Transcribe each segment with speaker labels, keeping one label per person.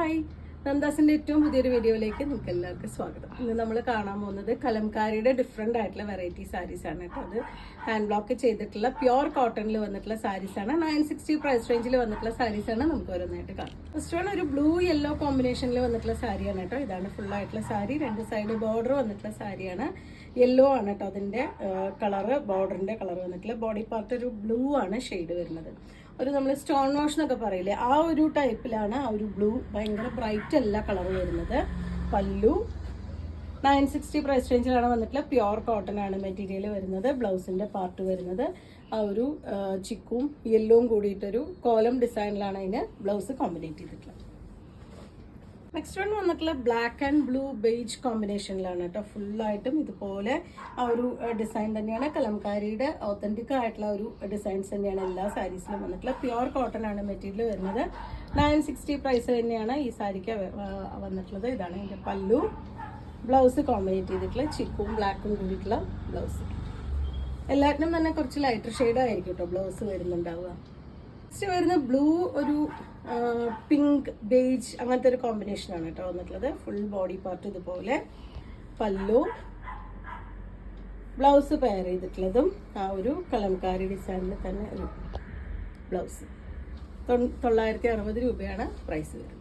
Speaker 1: Hi, നന്ദാസിന്റെ ഏറ്റവും പുതിയൊരു വീഡിയോയിലേക്ക് നിങ്ങൾക്ക് എല്ലാവർക്കും സ്വാഗതം. ഇന്ന് നമ്മൾ കാണാൻ പോകുന്നത് കലംകാരിയുടെ ഡിഫറെൻ്റ് ആയിട്ടുള്ള വെറൈറ്റി സാരീസ് ആണ് കേട്ടോ. അത് ഹാൻഡ് ബ്ലോക്ക് ചെയ്തിട്ടുള്ള പ്യുവർ കോട്ടണിൽ വന്നിട്ടുള്ള സാരീസ് ആണ്. 960 പ്രൈസ് റേഞ്ചിൽ വന്നിട്ടുള്ള സാരീസ് ആണ് നമുക്ക് ഓരോന്നായിട്ട് കാണാം. ഫസ്റ്റ് വൺ ഒരു ബ്ലൂ യെല്ലോ കോമ്പിനേഷനിൽ വന്നിട്ടുള്ള സാരിയാണ് കേട്ടോ. ഇതാണ് ഫുൾ ആയിട്ടുള്ള സാരി. രണ്ട് സൈഡ് ബോർഡർ വന്നിട്ടുള്ള സാരിയാണ്. യെല്ലോ ആണ് കേട്ടോ അതിൻ്റെ കളറ്. ബോർഡറിൻ്റെ കളർ വന്നിട്ടുള്ള ബോഡി പാർട്ട് ഒരു ബ്ലൂ ആണ് ഷെയ്ഡ് വരുന്നത്. ഒരു നമ്മൾ സ്റ്റോൺ വാഷ് എന്നൊക്കെ പറയില്ലേ, ആ ഒരു ടൈപ്പിലാണ് ആ ഒരു ബ്ലൂ. ഭയങ്കര ബ്രൈറ്റ് അല്ല കളർ വരുന്നത്. പല്ലു 960 പ്രൈസ് റേഞ്ചിലാണ് വന്നിട്ടുള്ള പ്യുവർ കോട്ടൺ ആണ് മെറ്റീരിയൽ വരുന്നത്. ബ്ലൗസിൻ്റെ പാർട്ട് വരുന്നത് ആ ഒരു ചിക്കും യെല്ലോവും കൂടിയിട്ടൊരു കോലം ഡിസൈനിലാണ് അതിന് ബ്ലൗസ് കോമ്പിനേറ്റ് ചെയ്തിട്ടുള്ളത്. നെക്സ്റ്റ് വൺ വന്നിട്ടുള്ള ബ്ലാക്ക് ആൻഡ് ബ്ലൂ ബേജ് കോമ്പിനേഷനിലാണ് കേട്ടോ. ഫുള്ളായിട്ടും ഇതുപോലെ ആ ഒരു ഡിസൈൻ തന്നെയാണ്. കലംകാരിയുടെ ഓത്തൻറ്റിക് ആയിട്ടുള്ള ഒരു ഡിസൈൻസ് തന്നെയാണ് എല്ലാ സാരീസിലും വന്നിട്ടുള്ള. പ്യുവർ കോട്ടൺ ആണ് മെറ്റീരിയൽ വരുന്നത്. 960 പ്രൈസ് തന്നെയാണ് ഈ സാരിക്ക് വന്നിട്ടുള്ളത്. ഇതാണ് എൻ്റെ പല്ലു. ബ്ലൗസ് കോമ്പിനേറ്റ് ചെയ്തിട്ടുള്ള ചിക്കും ബ്ലാക്കും കൂടിയിട്ടുള്ള ബ്ലൗസ്. എല്ലാറ്റിനും തന്നെ കുറച്ച് ലൈറ്റർ ഷെയ്ഡ് ആയിരിക്കും കേട്ടോ ബ്ലൗസ് വരുന്നുണ്ടാവുക. നെക്സ്റ്റ് വരുന്ന ബ്ലൂ ഒരു പിങ്ക് ബേജ് അങ്ങനത്തെ ഒരു കോമ്പിനേഷനാണ് കേട്ടോ വന്നിട്ടുള്ളത്. ഫുൾ ബോഡി പാർട്ട് ഇതുപോലെ. പല്ലു, ബ്ലൗസ് പെയർ ചെയ്തിട്ടുള്ളതും ആ ഒരു കലംകാരി ഡിസൈനിൽ തന്നെ ഒരു ബ്ലൗസ്. 960 രൂപയാണ് പ്രൈസ് വരുന്നത്.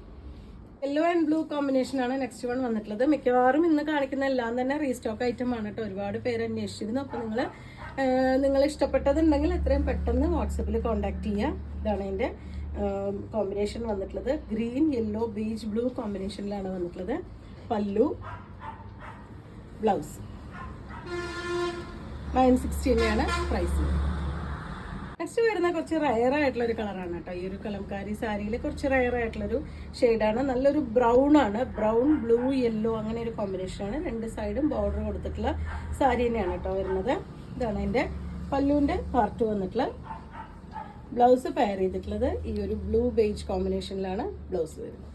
Speaker 1: യെല്ലോ ആൻഡ് ബ്ലൂ കോമ്പിനേഷനാണ് നെക്സ്റ്റ് വൺ വന്നിട്ടുള്ളത്. മിക്കവാറും ഇന്ന് കാണിക്കുന്ന എല്ലാം തന്നെ റീസ്റ്റോക്ക് ഐറ്റം ആണ് കേട്ടോ. ഒരുപാട് പേര് അന്വേഷിച്ചിരുന്നു. അപ്പോൾ നിങ്ങൾ ഇഷ്ടപ്പെട്ടതുണ്ടെങ്കിൽ എത്രയും പെട്ടെന്ന് വാട്സപ്പിൽ കോൺടാക്ട് ചെയ്യുക. ഇതാണ് എൻ്റെ കോമ്പിനേഷൻ വന്നിട്ടുള്ളത്. ഗ്രീൻ യെല്ലോ ബീച്ച് ബ്ലൂ കോമ്പിനേഷനിലാണ് വന്നിട്ടുള്ളത്. പല്ലു, ബ്ലൗസ്. 960 തന്നെയാണ് പ്രൈസ്. നെക്സ്റ്റ് വരുന്ന കുറച്ച് റയർ ആയിട്ടുള്ളൊരു കളറാണ് കേട്ടോ. ഈ ഒരു കലംകാരി സാരിയിൽ കുറച്ച് റയർ ആയിട്ടുള്ളൊരു ഷെയ്ഡാണ്. നല്ലൊരു ബ്രൗൺ ആണ്. ബ്രൗൺ ബ്ലൂ യെല്ലോ അങ്ങനെ ഒരു കോമ്പിനേഷനാണ്. രണ്ട് സൈഡും ബോർഡർ കൊടുത്തിട്ടുള്ള സാരി തന്നെയാണ് കേട്ടോ വരുന്നത്. ഇതാണ് എൻ്റെ പല്ലുവിൻ്റെ പാർട്ട് വന്നിട്ടുള്ള. ബ്ലൗസ് പെയർ ചെയ്തിട്ടുള്ളത് ഈ ഒരു ബ്ലൂ ബേജ് കോമ്പിനേഷനിലാണ് ബ്ലൗസ് വരുന്നത്.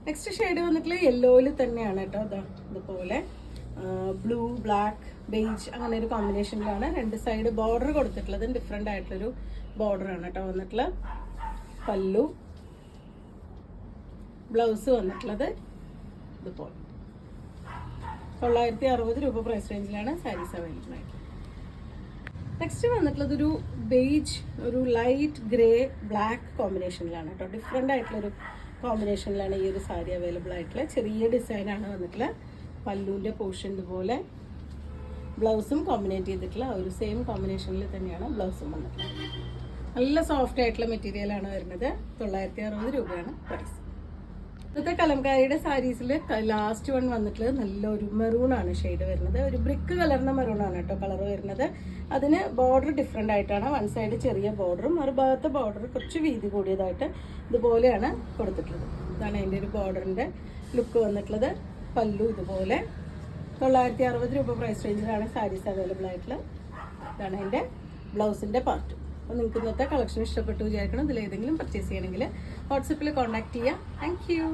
Speaker 1: നെക്സ്റ്റ് ഷെയ്ഡ് വന്നിട്ടുള്ള യെല്ലോയിൽ തന്നെയാണ് കേട്ടോ. ഇതുപോലെ ബ്ലൂ ബ്ലാക്ക് ബേജ് അങ്ങനെ ഒരു കോമ്പിനേഷനിലാണ്. രണ്ട് സൈഡ് ബോർഡർ കൊടുത്തിട്ടുള്ളത് ഡിഫറെൻ്റ് ആയിട്ടുള്ളൊരു ബോർഡറാണ് കേട്ടോ വന്നിട്ടുള്ളത്. പല്ലു, ബ്ലൗസ് വന്നിട്ടുള്ളത് ഇതുപോലെ. 960 രൂപ പ്രൈസ് റേഞ്ചിലാണ് സാരീസ് അവൈലബിൾ ആയിട്ടുള്ളത്. നെക്സ്റ്റ് വന്നിട്ടുള്ളത് ഒരു ബേജ് ഒരു ലൈറ്റ് ഗ്രേ ബ്ലാക്ക് കോമ്പിനേഷനിലാണ് കേട്ടോ. ഡിഫറെൻ്റ് ആയിട്ടുള്ളൊരു കോമ്പിനേഷനിലാണ് ഈ ഒരു സാരി അവൈലബിൾ ആയിട്ടുള്ളത്. ചെറിയ ഡിസൈനാണ് വന്നിട്ടുള്ളത്. പല്ലുവിൻ്റെ പോർഷൻ ഇതുപോലെ. ബ്ലൗസും കോമ്പിനേറ്റ് ചെയ്തിട്ടുള്ള ഒരു സെയിം കോമ്പിനേഷനിൽ തന്നെയാണ് ബ്ലൗസും വന്നിട്ടുള്ളത്. നല്ല സോഫ്റ്റ് ആയിട്ടുള്ള മെറ്റീരിയലാണ് വരുന്നത്. 960 രൂപയാണ് പ്രൈസ്. ഇന്നത്തെ കലംകാരിയുടെ സാരീസിൽ ലാസ്റ്റ് വൺ വന്നിട്ടുള്ളത് നല്ലൊരു മെറൂണാണ് ഷെയ്ഡ് വരുന്നത്. ഒരു ബ്രിക്ക് കലർന്ന മെറൂണാണ് കേട്ടോ കളർ വരുന്നത്. അതിന് ബോർഡർ ഡിഫറെൻ്റ് ആയിട്ടാണ്. വൺ സൈഡ് ചെറിയ ബോർഡറും മറുഭാഗത്തെ ബോർഡർ കുറച്ച് വീതി കൂടിയതായിട്ട് ഇതുപോലെയാണ് കൊടുത്തിട്ടുള്ളത്. ഇതാണ് അതിൻ്റെ ഒരു ബോർഡറിൻ്റെ ലുക്ക് വന്നിട്ടുള്ളത്. പല്ലു ഇതുപോലെ. 960 രൂപ പ്രൈസ് റേഞ്ചിലാണ് സാരീസ് അവൈലബിൾ ആയിട്ടുള്ളത്. ഇതാണ് എൻ്റെ ബ്ലൗസിൻ്റെ പാർട്ട്. അപ്പോൾ നിങ്ങൾക്ക് ഇന്നത്തെ കളക്ഷൻ ഇഷ്ടപ്പെട്ടു വിചാരിക്കണം. ഇതിലേതെങ്കിലും പർച്ചേസ് ചെയ്യണമെങ്കിൽ വാട്സപ്പിൽ കോൺടാക്ട് ചെയ്യാം. Thank you.